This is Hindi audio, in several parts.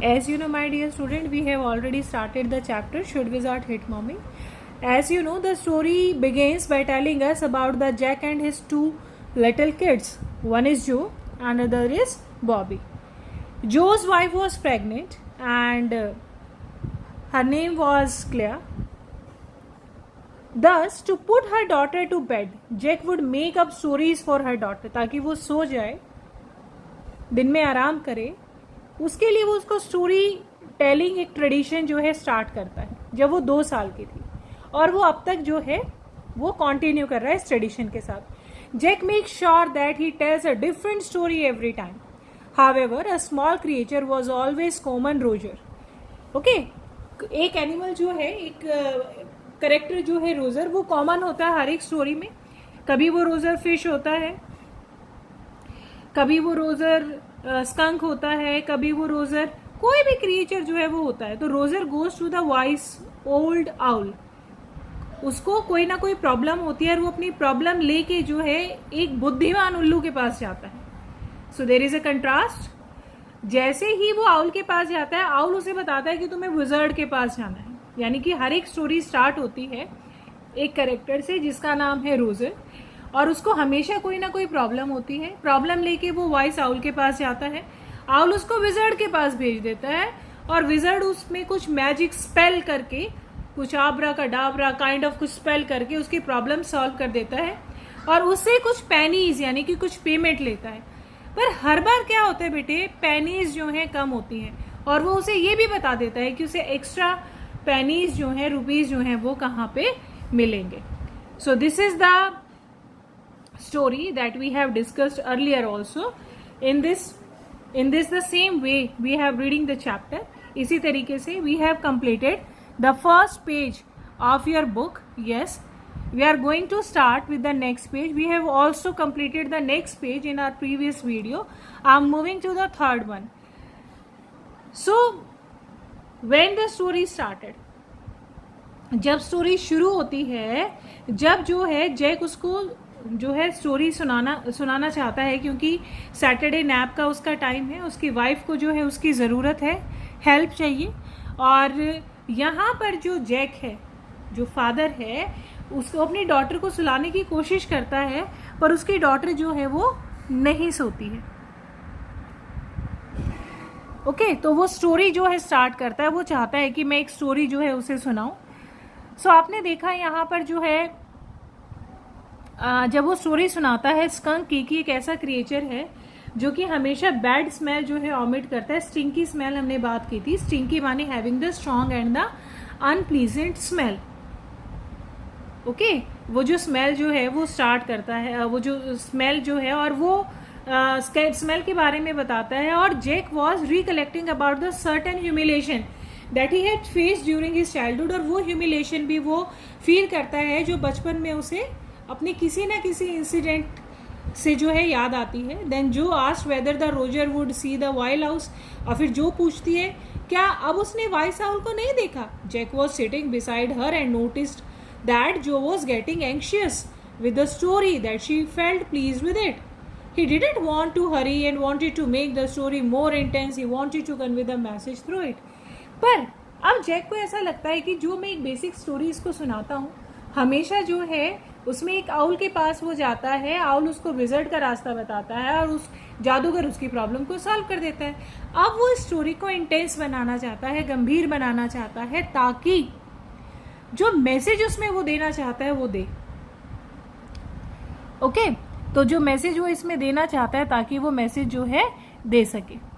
As you know, my dear student, we have already started the chapter Should Wizard Hit Mommy? As you know, the story begins by telling us about the Jack and his two little kids. One is Joe, another is Bobby. Joe's wife was pregnant and her name was Claire. Thus, to put her daughter to bed, Jack would make up stories for her daughter ताकि वो सो जाए, दिन में आराम करे. उसके लिए वो उसको स्टोरी टेलिंग एक ट्रेडिशन जो है स्टार्ट करता है जब वो 2 साल की थी, और वो अब तक जो है वो कंटिन्यू कर रहा है इस ट्रेडिशन के साथ. Jack make sure that he tells a different story every time. However a small creature was always common Roger. Okay, एक एनिमल जो है, एक करेक्टर जो है रोजर, वो कॉमन होता है हर एक स्टोरी में. कभी वो रोजर फिश होता है, कभी वो रोजर स्कंक होता है, कभी वो रोजर कोई भी क्रिएचर जो है वो होता है. तो Roger goes to the wise old owl. उसको कोई ना कोई प्रॉब्लम होती है और वो अपनी प्रॉब्लम लेके जो है एक बुद्धिमान उल्लू के पास जाता है. So there is a contrast. जैसे ही वो आउल के पास जाता है, आउल उसे बताता है कि तुम्हें विजर्ड के पास जाना है. यानी कि हर एक स्टोरी स्टार्ट होती है एक कैरेक्टर से जिसका नाम है रोजर, और उसको हमेशा कोई ना कोई प्रॉब्लम होती है. प्रॉब्लम लेके वो वाइस आउल के पास जाता है. आउल उसको विजर्ड के पास भेज देता है और विजर्ड उसमें कुछ मैजिक स्पेल करके, कुछ आबरा का डाबरा काइंड ऑफ कुछ स्पेल करके उसकी प्रॉब्लम सॉल्व कर देता है और उससे कुछ पैनीज यानी कि कुछ पेमेंट लेता है. पर हर बार क्या होता है बेटे, पैनीज जो है कम होती हैं, और वो उसे ये भी बता देता है कि उसे एक्स्ट्रा पैनीज जो है, रुपीज जो है वो कहाँ पे मिलेंगे. So this is the story that we have discussed earlier also. In this the same way we have reading the chapter. इसी तरीके से we have completed the first page of your book. Yes, we are going to start with the next page. We have also completed the next page in our previous video. I'm moving to the third one. So when the story started, जब स्टोरी शुरू होती है, जब जो है जैक उसको जो है स्टोरी सुनाना चाहता है, क्योंकि सैटरडे नैप का उसका टाइम है. उसकी वाइफ को जो है उसकी ज़रूरत है, हेल्प चाहिए. और यहाँ पर जो जैक है, जो फादर है, उसको अपनी डॉटर को सुलाने की कोशिश करता है, पर उसकी डॉटर जो है वो नहीं सोती है. ओके, तो वो स्टोरी जो है स्टार्ट करता है. वो चाहता है कि मैं एक स्टोरी जो है उसे सुनाऊं. सो आपने देखा यहाँ पर जो है जब वो स्टोरी सुनाता है स्कंक की एक ऐसा क्रिएचर है जो कि हमेशा बैड स्मेल जो है ऑमिट करता है. स्टिंकी स्मेल हमने बात की थी. स्टिंकी माने having the strong and the unpleasant smell. Okay, वो जो स्मेल जो है वो स्टार्ट करता है, वो जो स्मेल जो है, और वो स्मेल के बारे में बताता है. और Jack was recollecting about the certain humiliation that he had faced during his childhood. और वो ह्यूमिलेशन भी वो फील करता है जो बचपन में उसे अपने किसी ना किसी इंसिडेंट से जो है याद आती है. देन जो asked whether the Roger would see the wild house. और फिर जो पूछती है क्या अब उसने वाइस आउल को नहीं देखा. Jack was sitting beside her and noticed that Jo was getting anxious with the story that she felt please with it. He didn't want to hurry and wanted to make the story more intense. He wanted to convey the message through it. पर अब जैक को ऐसा लगता है कि जो मैं एक बेसिक स्टोरी इसको सुनाता हूँ, हमेशा जो है उसमें एक आउल के पास वो जाता है, आउल उसको विजर्ड का रास्ता बताता है और उस जादूगर उसकी प्रॉब्लम को सॉल्व कर देता है. अब वो स्टोरी को इंटेंस बनाना चाहता है, गंभीर बनाना चाहता है, ताकि जो मैसेज उसमें वो देना चाहता है वो दे. ओके, तो जो मैसेज वो इसमें देना चाहता है ताकि वो मैसेज जो है दे सके.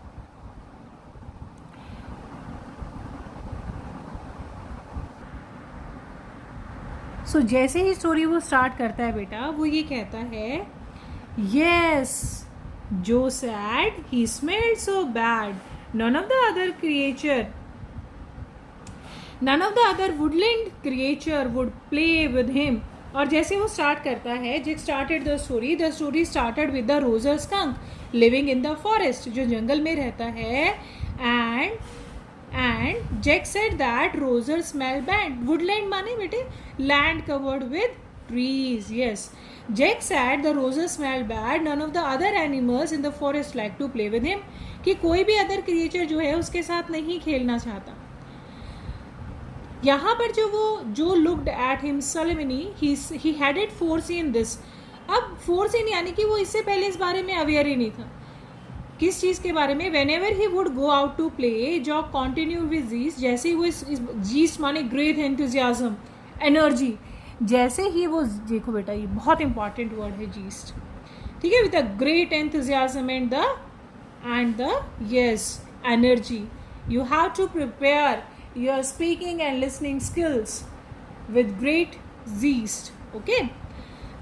सो जैसे ही स्टोरी वो स्टार्ट करता है बेटा, वो ये कहता है, यस जो said he smelled so bad, none of the other woodland creature would play with him. और जैसे वो स्टार्ट करता है, Jack started the story started with the Roger skunk living in the forest, जो जंगल में रहता है. And Jack said that Roger smell bad. Woodland माने बेटे land covered with trees. Yes, Jake said the roses smelled bad. None of the other animals in the forest liked to play with him. कि कोई भी अदर क्रिएचर जो है उसके साथ नहीं खेलना चाहता। यहाँ पर जो looked at him solemnly, he headed foreseen this. अब फोरसीन यानी कि वो इससे पहले इस बारे में अवेयर ही नहीं था। किस चीज़ के बारे में? Whenever he would go out to play, Jack continue with gist, जैसे ही वो जीस्ट माने ग्रेट एंथुजियाज्म, एनर्जी, जैसे ही वो, देखो बेटा ये बहुत इंपॉर्टेंट वर्ड है जीस्ट, ठीक है, with a great enthusiasm and the yes energy, you have to prepare your speaking and listening skills with great zest. Okay,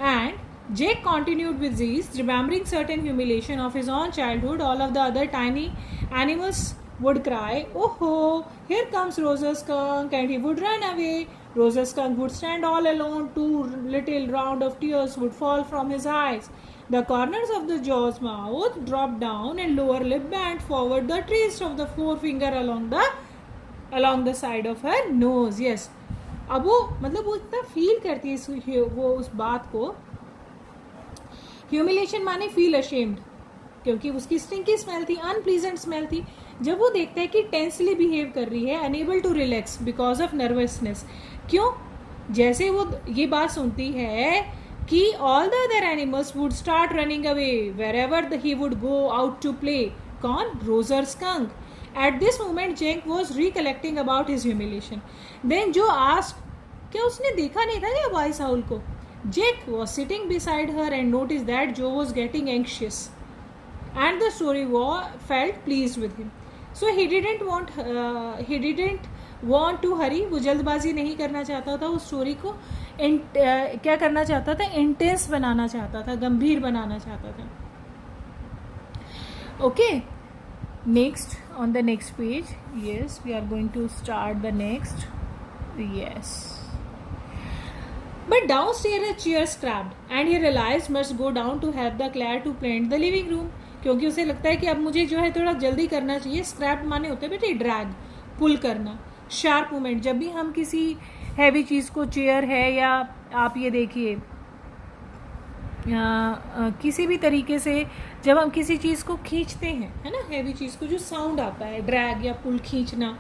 and Jake continued with zest, remembering certain humiliation of his own childhood. All of the other tiny animals would cry, "Oh ho, here comes Rosa Skunk," and he would run away. Rosa Skunk would stand all alone. 2 little round of tears would fall from his eyes. The corners of the jaw's mouth dropped down and lower lip bent forward, the trace of the forefinger along the side of her nose. Yes, अब वो मतलब वो इतना फील करती है वो उस बात को। ह्यूमिलेशन माने फील अशेम्ड, क्योंकि उसकी स्टिंकी स्मेल थी, अनप्लीजेंट स्मेल थी। जब वो देखता है कि टेंसली बिहेव कर रही है, unable to relax because of nervousness. क्यों? जैसे वो ये बात सुनती है कि all the other animals would start running away wherever he would go out to play. कौन? Roger skunk. At this moment, Jake was recollecting about his humiliation. Then Joe asked, क्या उसने देखा नहीं था क्या वाइस आउल को? Jake was sitting beside her and noticed that Joe was getting anxious, and the story felt pleased with him. So he didn't want to hurry. वो जल्दबाजी नहीं करना चाहता था, उस स्टोरी को क्या करना चाहता था? इंटेंस बनाना चाहता था, गंभीर बनाना चाहता था। Okay. Next, on the next page, yes, we are going to start the next. Yes, but downstairs a chair scrapped and he realized must go down to help the Claire to paint the living room. क्योंकि उसे लगता है कि अब मुझे जो है थोड़ा जल्दी करना चाहिए। स्क्रैप माने होते हैं बेटे ड्रैग, पुल करना, शार्प मूवमेंट। जब भी हम किसी हैवी चीज़ को, चेयर है या आप ये देखिए किसी भी तरीके से जब हम किसी चीज़ को खींचते हैं, है ना, हैवी चीज़ को, जो साउंड आता है ड्रैग या पुल, खींचना,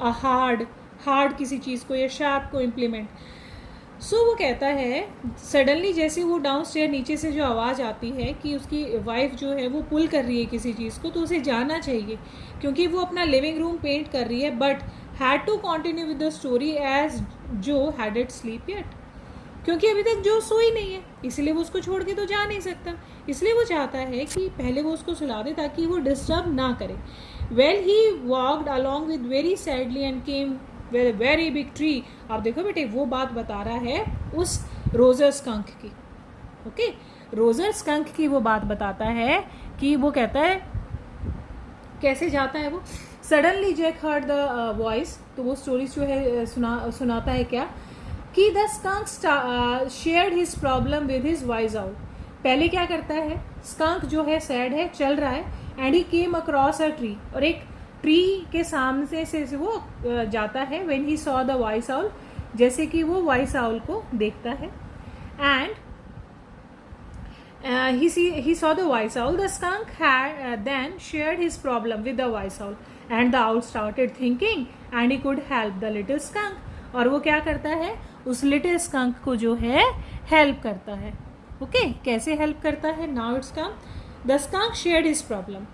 हार्ड किसी चीज़ को या शार्प को इम्प्लीमेंट। सो वो कहता है सडनली जैसे वो डाउनस्टेयर नीचे से जो आवाज़ आती है कि उसकी वाइफ जो है वो पुल कर रही है किसी चीज़ को, तो उसे जाना चाहिए क्योंकि वो अपना लिविंग रूम पेंट कर रही है। But had to continue with the story as Jo headed sleep yet, क्योंकि अभी तक जो सोई नहीं है, इसलिए वो उसको छोड़ के तो जा नहीं सकता। इसलिए वो चाहता है कि पहले वो उसको सुला दे ताकि वो डिस्टर्ब ना करे। Well he walked along with very sadly and came with a very big tree. आप देखो बेटे वो बात बता रहा है उस रोजर स्कंक की। ओके, रोजर स्कंक की वो बात बताता है कि वो कहता है कैसे जाता है वो। Suddenly Jack heard the voice, तो वो स्टोरी जो है सुनाता है क्या कि the skunk shared his problem with his wise owl. पहले क्या करता है, स्कंक जो है सैड है, चल रहा है, and he came across a tree, और एक ट्री के सामने से वो जाता है। When he saw the wise owl, जैसे कि वो वाइस आउल को देखता है, and he saw the wise owl. The skunk had then shared his problem with the wise owl, and the owl started thinking and he could help the little skunk. और वो क्या करता है, उस लिटिल स्कंक को जो है हेल्प करता है। ओके, कैसे हेल्प करता है? Now it's come, the skunk shared his problem.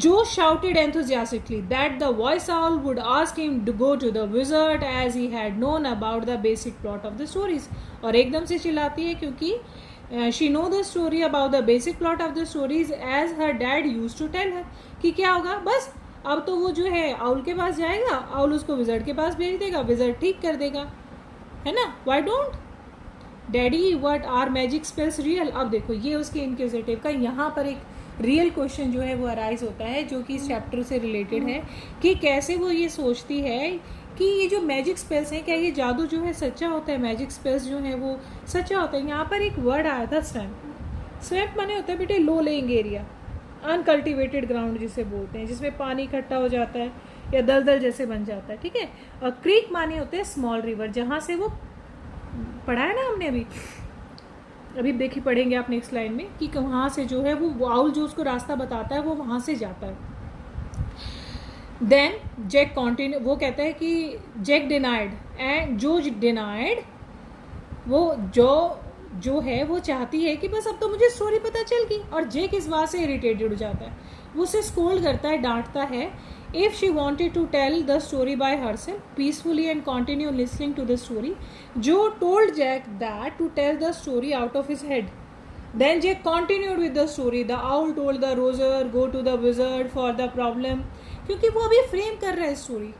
Joe shouted enthusiastically that the voice owl would ask him to go to the wizard as he had known about the basic plot of the stories. और एकदम से चिल्लाती है क्योंकि she know the story about the basic plot of the stories as her dad used to tell her. कि क्या होगा, बस अब तो वो जो है आउल के पास जाएगा, आउल उसको विजर्ड के पास भेज देगा, विजर्ड ठीक कर देगा, है ना। Why don't daddy what are magic spells real? अब देखो ये उसके इनक्यूजिटिव का यहाँ पर एक रियल क्वेश्चन जो है वो अराइज होता है जो कि इस चैप्टर से रिलेटेड है कि कैसे वो ये सोचती है कि ये जो मैजिक स्पेल्स हैं, क्या ये जादू जो है सच्चा होता है, मैजिक स्पेल्स जो है वो सच्चा होता है। यहाँ पर एक वर्ड आया था स्वैम्प। स्वैम्प माने होता है बेटे लो लेइंग एरिया, अनकल्टिवेटेड ग्राउंड जिसे बोलते हैं, जिसमें पानी इकट्ठा हो जाता है या दलदल जैसे बन जाता है, ठीक है। और क्रीक माने होते हैं स्मॉल रिवर, जहाँ से वो पढ़ा है ना हमने अभी, अभी देखिए पढ़ेंगे आप नेक्स्ट लाइन में कि वहाँ से जो है वो आउल जो उसको रास्ता बताता है वो वहाँ से जाता है. देन जैक कॉन्टिन्यू, वो कहता है कि जैक डिनाइड एंड जो डिनाइड, वो जो है वो चाहती है कि बस अब तो मुझे स्टोरी पता चल गई. और जैक इस बात से इरिटेटेड हो जाता है, वो उसे स्कोल्ड करता है, डांटता है. If she wanted to tell the story by herself peacefully and continue listening to the story, Joe told Jack that to tell the story out of his head. Then Jack continued with the story. The owl told the roser, go to the wizard for the problem. क्योंकि वो अभी फ्रेम कर रहा है स्टोरी,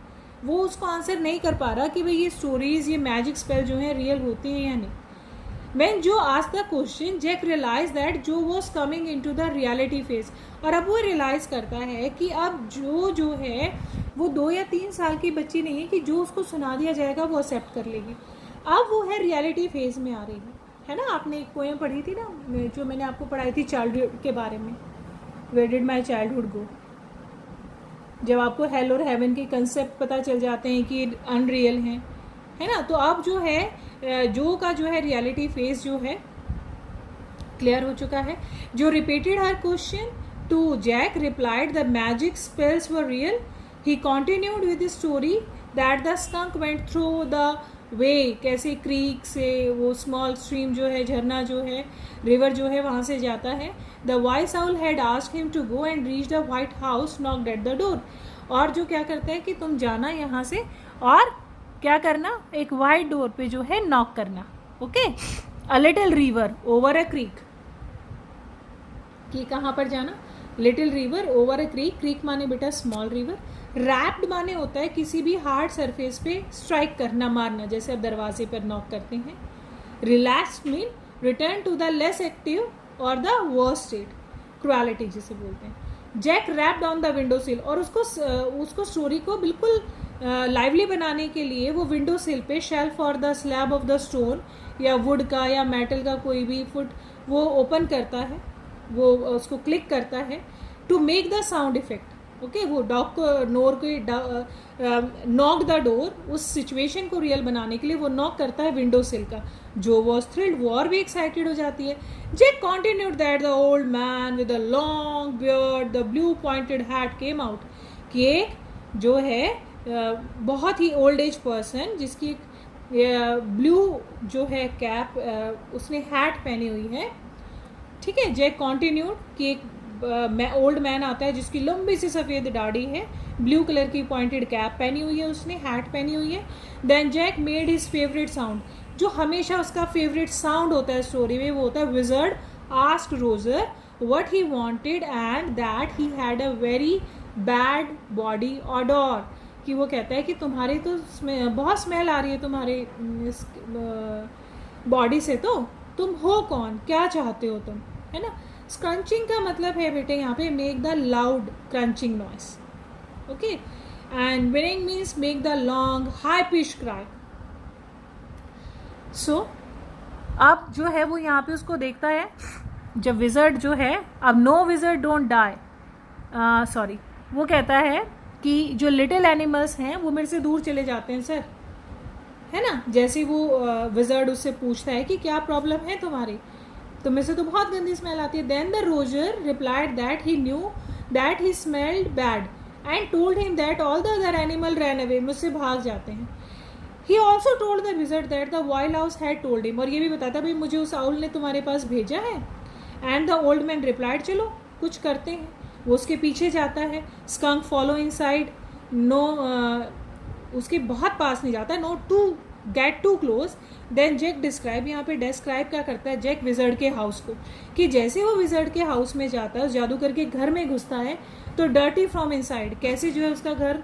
वो उसको आंसर नहीं कर पा रहा कि भाई ये स्टोरीज, ये मैजिक स्पेल जो है रियल होती हैं या नहीं. When Joe asked the question, Jack realized that Joe was coming into the reality phase. और अब वो रियलाइज करता है कि अब जो है वो 2 या 3 साल की बच्ची नहीं है कि जो उसको सुना दिया जाएगा वो एक्सेप्ट कर लेगी. अब वो है रियलिटी फेज में आ रही है ना. आपने एक पोएम पढ़ी थी ना, जो मैंने आपको पढ़ाई थी चाइल्डहुड के बारे में, where did my childhood go. जब आपको हेल और हेवन के कंसेप्ट पता चल जाते हैं कि अनरियल हैं, है ना. तो अब जो है जो का जो है रियलिटी फेज जो है क्लियर हो चुका है. Jo repeated her question to Jack, replied the magic spells were real. He continued with the story that the skunk went through the way, कैसे क्रीक से वो स्मॉल स्ट्रीम जो है, झरना जो है, रिवर जो है वहाँ से जाता है. The wise owl had asked him to go and reach the white house, knocked at the door. और जो क्या करते हैं कि तुम जाना यहाँ से और क्या करना, एक वाइट डोर पे जो है नॉक करना. Okay. A little river over a creek, कि कहाँ पर जाना, little river over a creek. Creek माने बेटा स्मॉल रिवर. रैप्ड माने होता है किसी भी हार्ड सरफेस पे स्ट्राइक करना, मारना, जैसे आप दरवाजे पर नॉक करते हैं. Relaxed mean return to the less active और द वर्स्ट स्टेट, क्रुएलिटी जिसे बोलते हैं. Jack rapped on the window sill, और उसको स्टोरी को बिल्कुल लाइवली बनाने के लिए वो विंडो सिल पे शेल्फ और the slab of the stone या वुड का या मेटल का कोई भी फुट वो ओपन करता है, वो उसको क्लिक करता है to make the sound effect. Okay. वो डॉग को नॉक द डोर, उस सिचुएशन को रियल बनाने के लिए वो नॉक करता है विंडो सिल का. जो वॉज थ्रिल्ड, वो और भी एक्साइटेड हो जाती है. Jack continued that the old man with a long beard the blue pointed hat came out. कि एक जो है बहुत ही ओल्ड एज पर्सन जिसकी ब्लू जो है कैप, उसने हैट पहनी हुई है. ठीक है. जैक कॉन्टिन्यूड कि एक ओल्ड मैन आता है जिसकी लंबी सी सफ़ेद दाढ़ी है, ब्लू कलर की पॉइंटेड कैप पहनी हुई है, उसने हैट पहनी हुई है. Then Jack made his favourite sound, जो हमेशा उसका फेवरेट साउंड होता है स्टोरी में, वो होता है wizard asked Roger what he wanted and that he had a very bad body order. कि वो कहता है कि तुम्हारी तो बहुत स्मेल आ रही है तुम्हारे बॉडी से, तो तुम हो कौन, क्या चाहते हो तुम, है ना. स्क्रंचिंग का मतलब है बेटे यहाँ पे make the loud crunching noise. Okay. And whining means make the long high pitch cry. So अब जो है वो यहाँ पे उसको देखता है जब विजर्ड जो है, अब no wizard don't die, sorry, वो कहता है कि जो लिटिल एनिमल्स हैं वो मेरे से दूर चले जाते हैं सर, है ना. जैसे वो विजर्ड उससे पूछता है कि क्या प्रॉब्लम है तुम्हारी, तो मेरे से तो बहुत गंदी स्मेल आती है. Then the Roger replied that he knew that he smelled bad and told him that all the other animal ran away, मुझसे भाग जाते हैं. He also told the wizard that the wild house had told him, और ये भी बताता भाई मुझे उस आउल ने तुम्हारे पास भेजा है. And the old man replied चलो कुछ करते हैं. वो उसके पीछे जाता है. स्कंक फॉलो इनसाइड, नो उसके बहुत पास नहीं जाता, no to get too close. Then Jack describe, यहाँ पे डिस्क्राइब क्या करता है जैक विजर्ड के हाउस को, कि जैसे वो विजर्ड के हाउस में जाता है, उस जादूगर के घर में घुसता है, तो डर्टी फ्रॉम इनसाइड, कैसे जो है उसका घर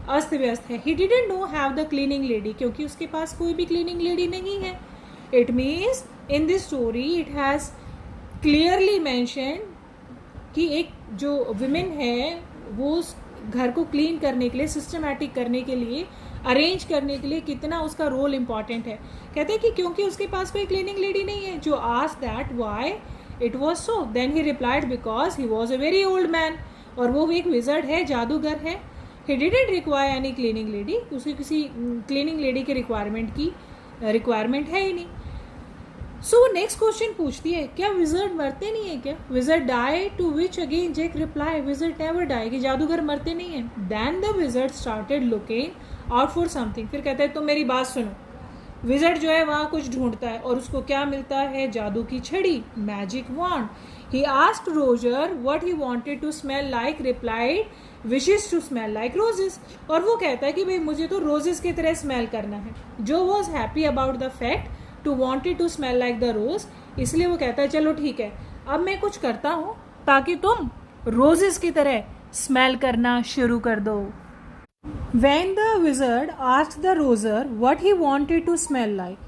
अस्त व्यस्त है. He didn't know have the cleaning lady, क्योंकि उसके पास कोई भी क्लीनिंग लेडी नहीं है. It means in this story it has clearly mention कि एक जो विमेन है वो उस घर को क्लीन करने के लिए, सिस्टमैटिक करने के लिए, अरेंज करने के लिए कितना उसका रोल इम्पॉर्टेंट है. कहते हैं कि क्योंकि उसके पास कोई क्लीनिंग लेडी नहीं है. जो asked that why it was so, then he replied because he was a very old man, और वो एक विजर्ड है, जादूगर है. He didn't require any cleaning lady, उसे किसी क्लीनिंग लेडी के रिक्वायरमेंट है ही नहीं. सो नेक्स्ट क्वेश्चन पूछती है, क्या विजर्ड मरते नहीं है क्या? Wizard die, to which again Jack reply, wizard never die, कि जादूगर मरते नहीं है. Then the wizard started looking out for something. फिर कहता है तुम मेरी बात सुनो. विजर्ड जो है वहाँ कुछ ढूंढता है और उसको क्या मिलता है? जादू की छड़ी, magic wand. He asked Roger what he wanted to smell like, replied wishes to smell like roses. और वो कहता है कि भाई मुझे तो रोजेस की तरह स्मेल करना है. Jo was happy about the fact to wanted to smell like the rose, इसलिए वो कहता है चलो ठीक है, अब मैं कुछ करता हूँ ताकि तुम रोजेस की तरह स्मेल करना शुरू कर दो. When the wizard asked the roser what he wanted to smell like,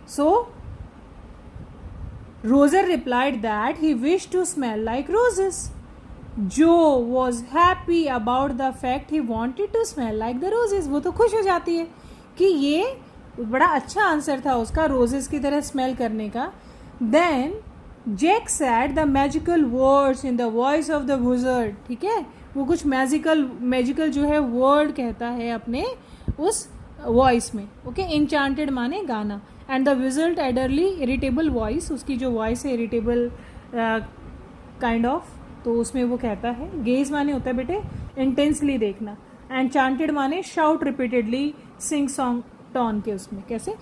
so roser replied that he wished to smell like roses. Joe was happy about the fact he wanted to smell like the roses. वो तो खुश हो जाती है कि ये बड़ा अच्छा आंसर था उसका, रोजेस की तरह स्मेल करने का. Then Jack said the magical words in the voice of the wizard. ठीक है, वो कुछ मैजिकल जो है वर्ड कहता है अपने उस वॉइस में. ओके, इंचांटेड माने गाना. And the wizard utterly irritable voice, उसकी जो वॉइस है इरिटेबल काइंड ऑफ, तो उसमें वो कहता है, गेज माने होता है बेटे इंटेंसली देखना, एंड चांटेड माने shout repeatedly, sing song tone के उसमें. कैसे?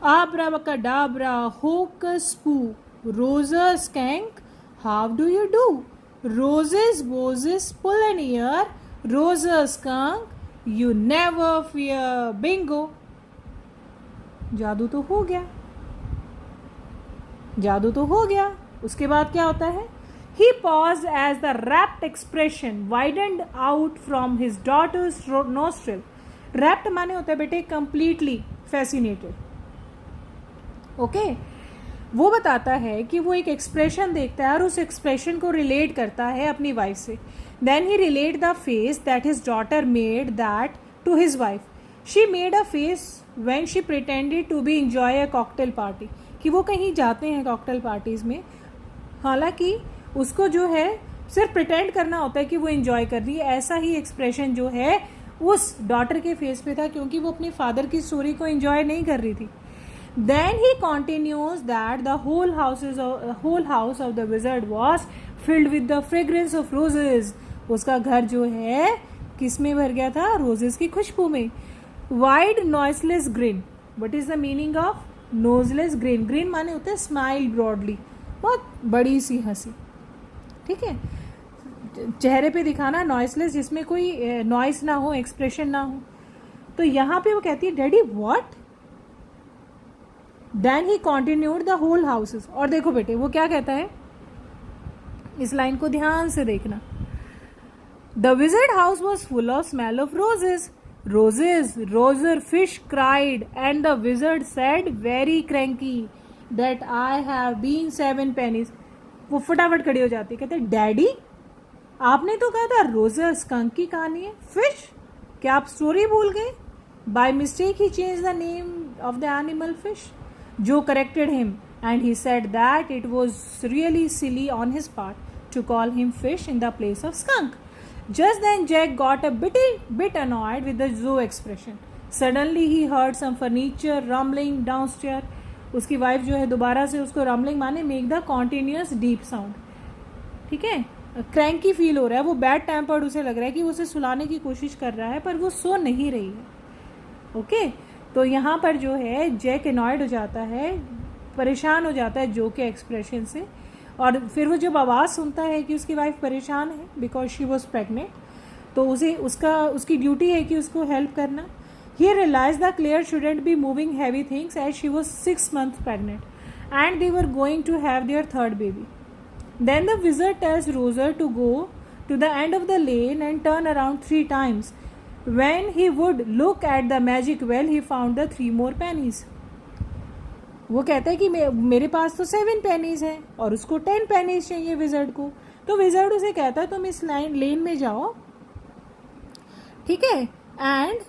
आब्रा बकाडाब्रा होकस पू रोजर स्कैंक how do you do, roses boses pull an ear, roses skunk you never fear, bingo. जादू तो हो गया, जादू तो हो गया. उसके बाद क्या होता है? He paused as the rapt expression widened out from his daughter's nostril. Rapt माने होता है बेटे completely fascinated. Okay? वो बताता है कि वो एक एक्सप्रेशन देखता है और उस एक्सप्रेशन को रिलेट करता है अपनी वाइफ से. Then he relate the face that his daughter made that to his wife. She made a face when she pretended to be enjoy a cocktail party, कि वो कहीं जाते हैं कॉकटेल पार्टीज में, हालांकि उसको जो है सिर्फ प्रिटेंड करना होता है कि वो एंजॉय कर रही है. ऐसा ही एक्सप्रेशन जो है उस डॉटर के फेस पे था, क्योंकि वो अपने फादर की स्टोरी को एंजॉय नहीं कर रही थी. Then he continues that the whole house of the wizard was filled with the fragrance of roses. उसका घर जो है किस में भर गया था? रोजेस की खुशबू में. Wide noiseless grin. What is the meaning of noiseless grin? Grin माने होता है स्माइल ब्रॉडली, बहुत बड़ी सी हंसी. ठीक है, चेहरे पे दिखाना नॉइसलेस, जिसमें कोई नॉइस ना हो, एक्सप्रेशन ना हो. तो यहाँ पे वो कहती है daddy what. Then he continued the whole houses. और देखो बेटे वो क्या कहता है, इस लाइन को ध्यान से देखना. The wizard house was full of smell of roses. Roses, Roger fish cried and the wizard said very cranky that I have been 7 pennies. वो फटाफट खड़ी हो जाती है, कहते डैडी आपने तो कहा था रोजर स्कंक की कहानी है. फिश, क्या आप स्टोरी भूल गए? By mistake he change the name of the animal fish. Joe corrected him and he said that it was really silly on his part to call him fish in the place of skunk. Just then Jack got a bit annoyed with the Joe expression. Suddenly he heard some furniture rumbling downstairs. उसकी वाइफ जो है दोबारा से उसको rumbling माने make the continuous deep sound. ठीक है, क्रैंकी फील हो रहा है, वो बैड टेम्पर्ड उसे लग रहा है कि वो उसे सुलाने की कोशिश कर रहा है पर वो सो नहीं रही है. ओके, तो यहाँ पर जो है जैक एनॉयड हो जाता है, परेशान हो जाता है जो के एक्सप्रेशन से. और फिर वो जब आवाज़ सुनता है कि उसकी वाइफ परेशान है बिकॉज शी वॉज प्रेगनेंट, तो उसे उसकी ड्यूटी है कि उसको हेल्प करना. He realise the Claire shouldn't be moving heavy things as she was 6 months pregnant and they were going to have their 3rd baby. Then the wizard tells Roser to go to the end of the lane and turn around 3 times. When he would look at the magic well, he found the 3 more pennies. वो कहता है कि मेरे पास तो 7 pennies हैं और उसको 10 pennies चाहिए विजर्ड को. तो विजर्ड उसे कहता है तुम इस लेन में जाओ, ठीक है, एंड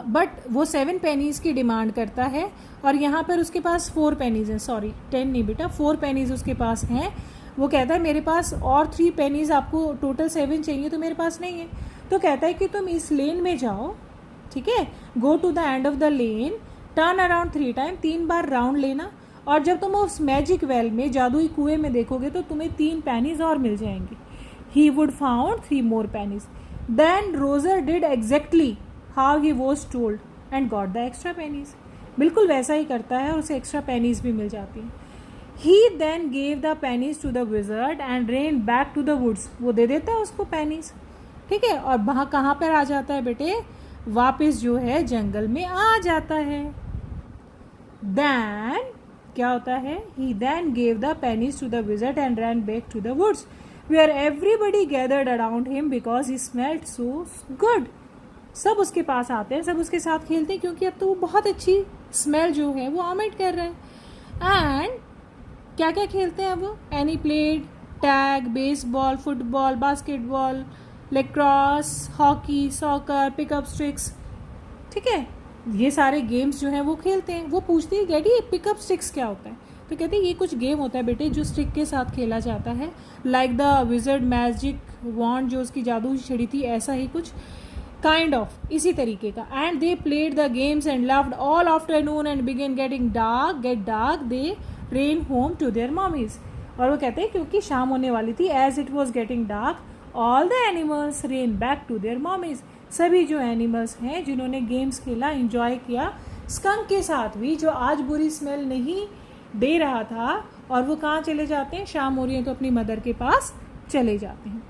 बट वो 7 pennies की डिमांड करता है और यहाँ पर उसके पास 4 pennies हैं. सॉरी 10 नहीं बेटा, 4 pennies उसके पास हैं. वो कहता है मेरे पास और 3 pennies, आपको टोटल 7 चाहिए तो मेरे पास नहीं है. तो कहता है कि तुम इस लेन में जाओ, ठीक है, go to the end of the lane, turn around 3 times, 3 बार राउंड लेना और जब तुम उस मैजिक वेल में, जादुई कुएं में देखोगे तो तुम्हें 3 pennies और मिल जाएंगे. He would found 3 more pennies. Then Roger did exactly how he was told and got the extra pennies. बिल्कुल वैसा ही करता है और उसे एक्स्ट्रा pennies भी मिल जाती हैं. He then gave the pennies to the wizard and ran back to the woods. वो दे देता है उसको pennies. ठीक है, और वहाँ कहाँ पर आ जाता है बेटे? वापस जो है जंगल में आ जाता है. Then क्या होता है? He then gave the pennies to the wizard and ran back to the woods, where everybody gathered around him because he smelled so good. सब उसके पास आते हैं, सब उसके साथ खेलते हैं क्योंकि अब तो वो बहुत अच्छी स्मेल जो है वो ऑमिट कर रहे हैं. एंड क्या क्या खेलते हैं वो? Annie played tag, baseball, football, basketball, lacrosse, hockey, soccer, pickup sticks. ठीक है, ये सारे गेम्स जो हैं वो खेलते हैं. वो पूछती है डैडी पिकअप स्टिक्स क्या होता है? तो कहते हैं ये कुछ गेम होता है बेटे जो स्टिक के साथ खेला जाता है, like the wizard magic wand, जो उसकी जादू छड़ी थी, ऐसा ही कुछ काइंड ऑफ इसी तरीके का. And they played the games and loved all afternoon and began get dark they ran home to their mommies. और वो कहते हैं क्योंकि शाम होने वाली थी, as it was getting dark all the animals ran back to their mommies. सभी जो एनिमल्स हैं जिन्होंने गेम्स खेला, इंजॉय किया, स्कंक के साथ भी, जो आज बुरी स्मेल नहीं दे रहा था, और वो कहाँ चले जाते हैं? शाम हो रही है तो अपनी मदर के पास चले जाते हैं.